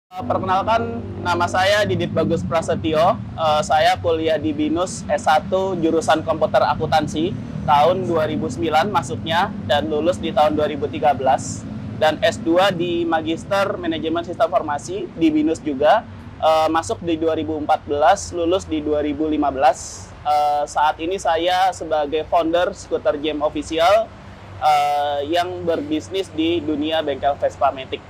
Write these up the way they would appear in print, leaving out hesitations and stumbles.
Perkenalkan, nama saya Didit Bagus Prasetyo. Saya kuliah di BINUS S1 jurusan komputer akuntansi tahun 2009 masuknya dan lulus di tahun 2013. Dan S2 di Magister Manajemen Sistem Informasi di BINUS juga, masuk di 2014, lulus di 2015. Saat ini saya sebagai founder Scooter Jam Official yang berbisnis di dunia bengkel Vespa Matic.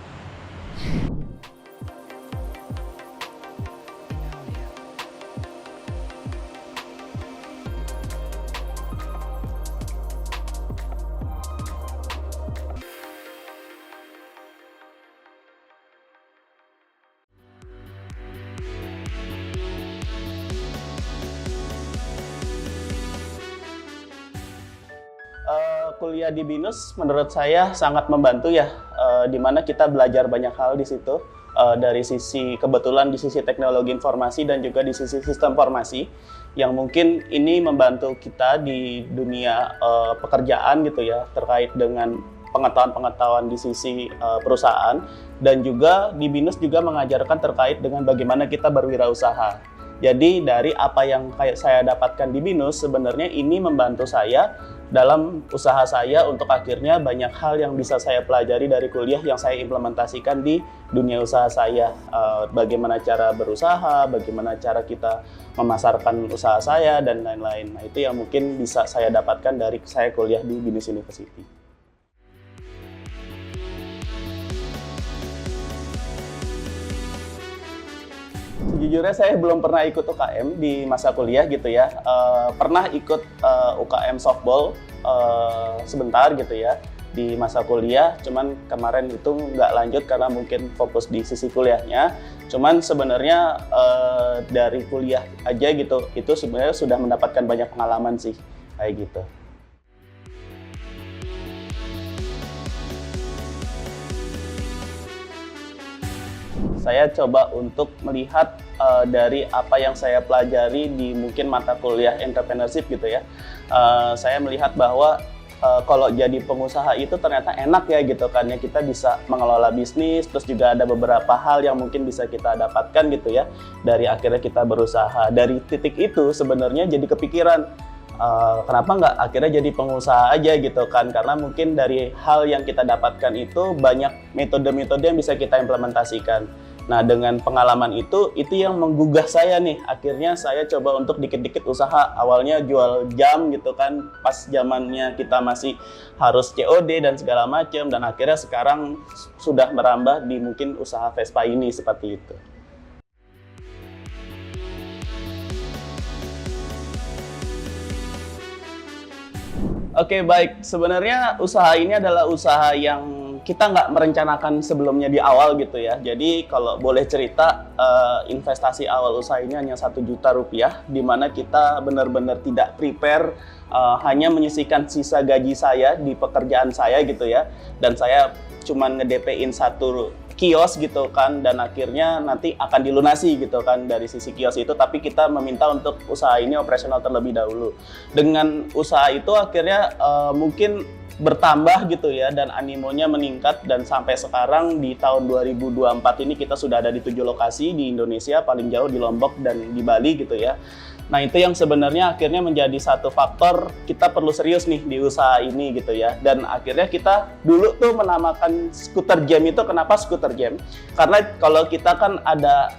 Kuliah di BINUS menurut saya sangat membantu ya, di mana kita belajar banyak hal di situ, dari sisi kebetulan di sisi teknologi informasi dan juga di sisi sistem informasi yang mungkin ini membantu kita di dunia pekerjaan gitu ya, terkait dengan pengetahuan-pengetahuan di sisi perusahaan, dan juga di BINUS juga mengajarkan terkait dengan bagaimana kita berwirausaha. Jadi dari apa yang saya dapatkan di BINUS, sebenarnya ini membantu saya dalam usaha saya untuk akhirnya banyak hal yang bisa saya pelajari dari kuliah yang saya implementasikan di dunia usaha saya. Bagaimana cara berusaha, bagaimana cara kita memasarkan usaha saya, dan lain-lain. Nah, itu yang mungkin bisa saya dapatkan dari saya kuliah di BINUS University. Sejujurnya saya belum pernah ikut UKM di masa kuliah gitu ya. Pernah ikut UKM softball sebentar gitu ya di masa kuliah. Cuman kemarin itu nggak lanjut karena mungkin fokus di sisi kuliahnya. Cuman sebenarnya dari kuliah aja gitu, itu sebenarnya sudah mendapatkan banyak pengalaman sih kayak gitu. Saya coba untuk melihat dari apa yang saya pelajari di mungkin mata kuliah entrepreneurship gitu ya. Saya melihat bahwa kalau jadi pengusaha itu ternyata enak ya gitu kan ya, kita bisa mengelola bisnis, terus juga ada beberapa hal yang mungkin bisa kita dapatkan gitu ya dari akhirnya kita berusaha. Dari titik itu sebenarnya jadi kepikiran, kenapa nggak akhirnya jadi pengusaha aja gitu kan, karena mungkin dari hal yang kita dapatkan itu banyak metode-metode yang bisa kita implementasikan. Nah, dengan pengalaman itu yang menggugah saya nih. Akhirnya saya coba untuk dikit-dikit usaha. Awalnya jual jam gitu kan, pas zamannya kita masih harus COD dan segala macam. Dan akhirnya sekarang sudah merambah di mungkin usaha Vespa ini seperti itu. Oke, baik. Sebenarnya usaha ini adalah usaha yang kita nggak merencanakan sebelumnya di awal gitu ya. Jadi kalau boleh cerita, investasi awal usaha ini hanya 1 juta rupiah, di mana kita benar-benar tidak prepare, hanya menyisihkan sisa gaji saya di pekerjaan saya gitu ya. Dan saya cuman nge-DP-in 1 kios gitu kan, dan akhirnya nanti akan dilunasi gitu kan dari sisi kios itu, tapi kita meminta untuk usaha ini operasional terlebih dahulu. Dengan usaha itu akhirnya mungkin bertambah gitu ya, dan animonya meningkat, dan sampai sekarang di tahun 2024 ini kita sudah ada di 7 lokasi di Indonesia, paling jauh di Lombok dan di Bali gitu ya. Nah, itu yang sebenarnya akhirnya menjadi satu faktor kita perlu serius nih di usaha ini gitu ya. Dan akhirnya kita dulu tuh menamakan Scooter Jam itu, kenapa Scooter Jam? Karena kalau kita kan ada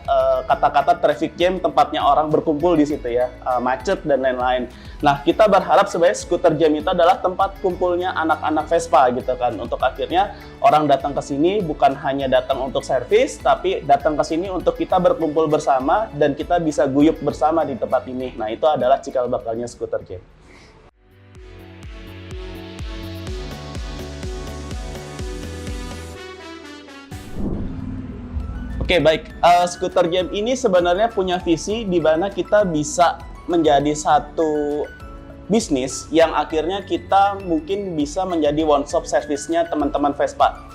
kata-kata traffic jam, tempatnya orang berkumpul di situ ya, macet dan lain-lain. Nah, kita berharap sebenarnya Scooter Jam itu adalah tempat kumpulnya anak-anak Vespa gitu kan. Untuk akhirnya orang datang ke sini bukan hanya datang untuk servis, tapi datang ke sini untuk kita berkumpul bersama dan kita bisa guyup bersama di tempat ini. Nah, itu adalah cikal bakalnya Scooter Jam. Oke, baik. Scooter Jam ini sebenarnya punya visi di mana kita bisa menjadi satu bisnis yang akhirnya kita mungkin bisa menjadi one-stop service-nya teman-teman Vespa.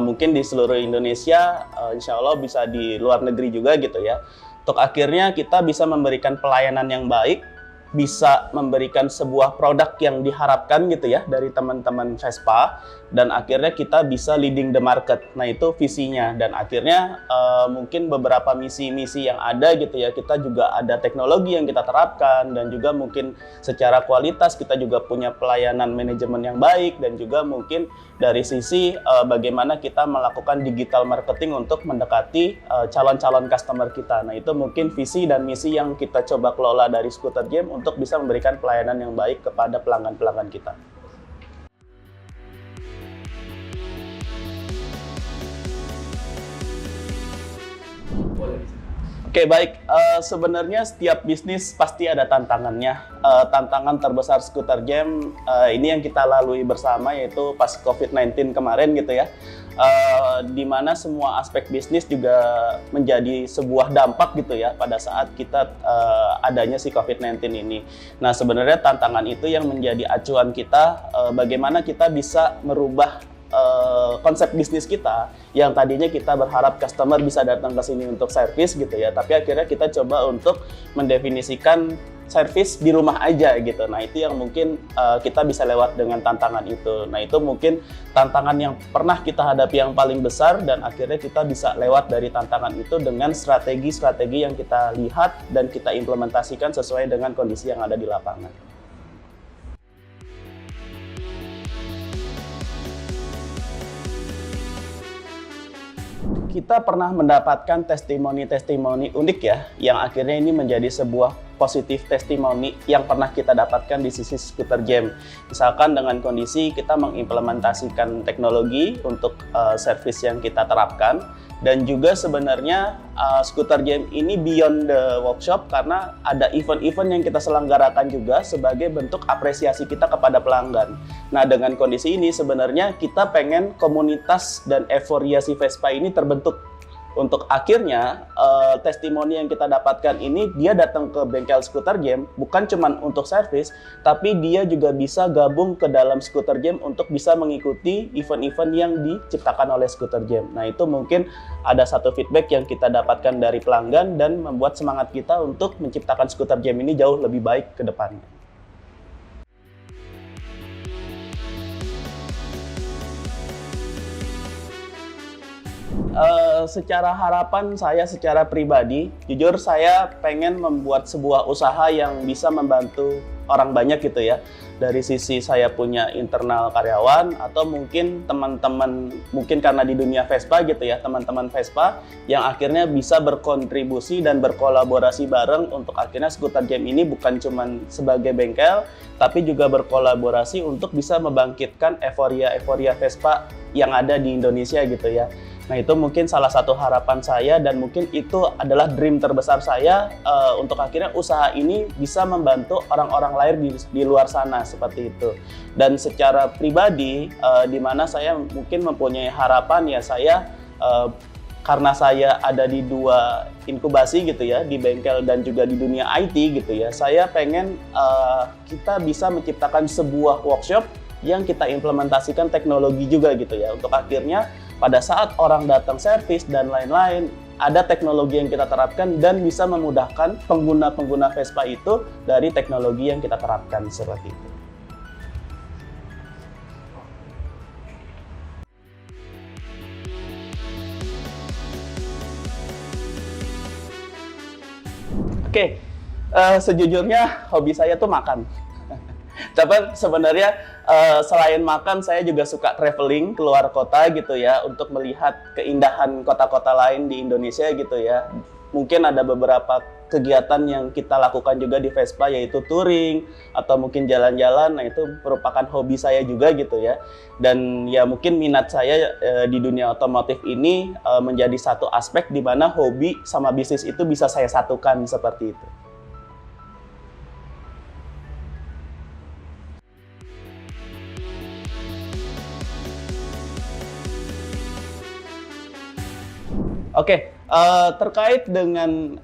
Mungkin di seluruh Indonesia, insya Allah bisa di luar negeri juga gitu ya. Untuk akhirnya kita bisa memberikan pelayanan yang baik, bisa memberikan sebuah produk yang diharapkan gitu ya dari teman-teman Vespa, dan akhirnya kita bisa leading the market. Nah itu visinya, dan akhirnya mungkin beberapa misi-misi yang ada gitu ya, kita juga ada teknologi yang kita terapkan, dan juga mungkin secara kualitas kita juga punya pelayanan manajemen yang baik, dan juga mungkin dari sisi bagaimana kita melakukan digital marketing untuk mendekati calon-calon customer kita. Nah itu mungkin visi dan misi yang kita coba kelola dari Scooter Jam untuk bisa memberikan pelayanan yang baik kepada pelanggan-pelanggan kita. Oke, baik. Sebenarnya setiap bisnis pasti ada tantangannya. Tantangan terbesar Scooter Jam ini yang kita lalui bersama, yaitu pas COVID-19 kemarin gitu ya. Di mana semua aspek bisnis juga menjadi sebuah dampak gitu ya pada saat kita adanya si COVID-19 ini. Nah, sebenarnya tantangan itu yang menjadi acuan kita, bagaimana kita bisa merubah konsep bisnis kita yang tadinya kita berharap customer bisa datang ke sini untuk servis gitu ya, tapi akhirnya kita coba untuk mendefinisikan servis di rumah aja gitu. Nah itu yang mungkin kita bisa lewat dengan tantangan itu. Nah itu mungkin tantangan yang pernah kita hadapi yang paling besar, dan akhirnya kita bisa lewat dari tantangan itu dengan strategi-strategi yang kita lihat dan kita implementasikan sesuai dengan kondisi yang ada di lapangan. Kita pernah mendapatkan testimoni-testimoni unik ya, yang akhirnya ini menjadi sebuah positif testimoni yang pernah kita dapatkan di sisi Scooter Jam. Misalkan dengan kondisi kita mengimplementasikan teknologi untuk service yang kita terapkan, dan juga sebenarnya Scooter Jam ini beyond the workshop karena ada event-event yang kita selenggarakan juga sebagai bentuk apresiasi kita kepada pelanggan. Nah dengan kondisi ini sebenarnya kita pengen komunitas dan euforia si Vespa ini terbentuk. Untuk akhirnya testimoni yang kita dapatkan ini, dia datang ke bengkel Scooter Jam bukan cuma untuk servis, tapi dia juga bisa gabung ke dalam Scooter Jam untuk bisa mengikuti event-event yang diciptakan oleh Scooter Jam. Nah itu mungkin ada satu feedback yang kita dapatkan dari pelanggan dan membuat semangat kita untuk menciptakan Scooter Jam ini jauh lebih baik ke depannya. Secara harapan saya secara pribadi, jujur saya pengen membuat sebuah usaha yang bisa membantu orang banyak gitu ya. Dari sisi saya punya internal karyawan, atau mungkin teman-teman, mungkin karena di dunia Vespa gitu ya, teman-teman Vespa yang akhirnya bisa berkontribusi dan berkolaborasi bareng untuk akhirnya Scooter Jam ini bukan cuma sebagai bengkel, tapi juga berkolaborasi untuk bisa membangkitkan euforia Vespa yang ada di Indonesia gitu ya. Nah itu mungkin salah satu harapan saya, dan mungkin itu adalah dream terbesar saya untuk akhirnya usaha ini bisa membantu orang-orang lain di luar sana seperti itu. Dan secara pribadi, di mana saya mungkin mempunyai harapan ya, saya karena saya ada di dua inkubasi gitu ya, di bengkel dan juga di dunia IT gitu ya, saya pengen kita bisa menciptakan sebuah workshop yang kita implementasikan teknologi juga gitu ya, untuk akhirnya pada saat orang datang servis dan lain-lain, ada teknologi yang kita terapkan dan bisa memudahkan pengguna-pengguna Vespa itu dari teknologi yang kita terapkan seperti itu. Oke, sejujurnya hobi saya tuh makan. Tapi sebenarnya selain makan, saya juga suka traveling keluar kota gitu ya, untuk melihat keindahan kota-kota lain di Indonesia gitu ya. Mungkin ada beberapa kegiatan yang kita lakukan juga di Vespa, yaitu touring atau mungkin jalan-jalan. Nah itu merupakan hobi saya juga gitu ya. Dan ya mungkin minat saya di dunia otomotif ini menjadi satu aspek di mana hobi sama bisnis itu bisa saya satukan seperti itu. Oke, terkait dengan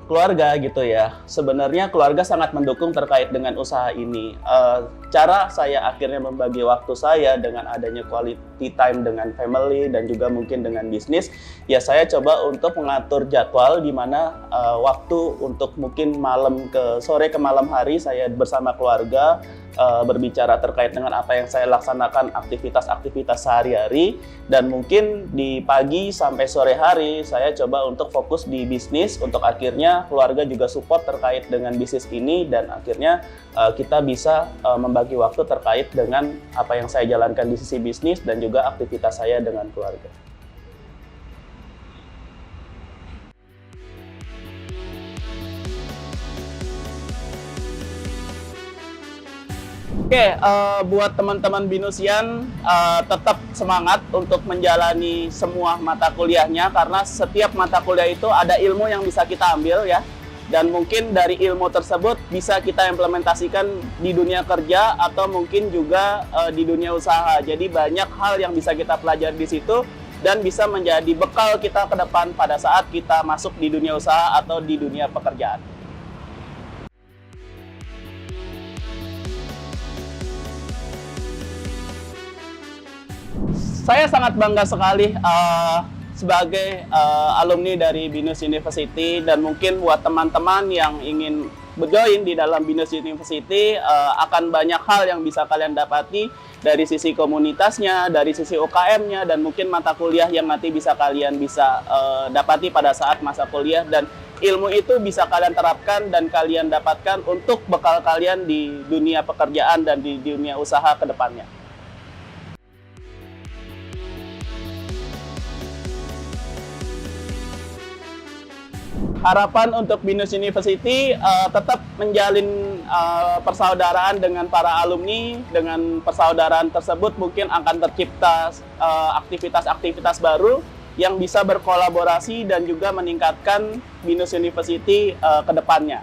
keluarga gitu ya. Sebenarnya keluarga sangat mendukung terkait dengan usaha ini. Cara saya akhirnya membagi waktu saya dengan adanya quality time dengan family dan juga mungkin dengan bisnis, ya saya coba untuk mengatur jadwal di mana waktu untuk mungkin sore ke malam hari saya bersama keluarga berbicara terkait dengan apa yang saya laksanakan aktivitas-aktivitas sehari-hari, dan mungkin di pagi sampai sore hari saya coba untuk fokus di bisnis untuk akhirnya keluarga juga support terkait dengan bisnis ini, dan akhirnya kita bisa membagi waktu terkait dengan apa yang saya jalankan di sisi bisnis dan juga aktivitas saya dengan keluarga. Oke, buat teman-teman Binusian, tetap semangat untuk menjalani semua mata kuliahnya, karena setiap mata kuliah itu ada ilmu yang bisa kita ambil ya. Dan mungkin dari ilmu tersebut bisa kita implementasikan di dunia kerja atau mungkin juga di dunia usaha. Jadi banyak hal yang bisa kita pelajari di situ dan bisa menjadi bekal kita ke depan pada saat kita masuk di dunia usaha atau di dunia pekerjaan. Saya sangat bangga sekali sebagai alumni dari Binus University, dan mungkin buat teman-teman yang ingin berjoin di dalam Binus University, akan banyak hal yang bisa kalian dapati dari sisi komunitasnya, dari sisi UKM-nya, dan mungkin mata kuliah yang nanti kalian bisa dapati pada saat masa kuliah, dan ilmu itu bisa kalian terapkan dan kalian dapatkan untuk bekal kalian di dunia pekerjaan dan di dunia usaha ke depannya. Harapan untuk Binus University tetap menjalin persaudaraan dengan para alumni. Dengan persaudaraan tersebut mungkin akan tercipta aktivitas-aktivitas baru yang bisa berkolaborasi dan juga meningkatkan Binus University ke depannya.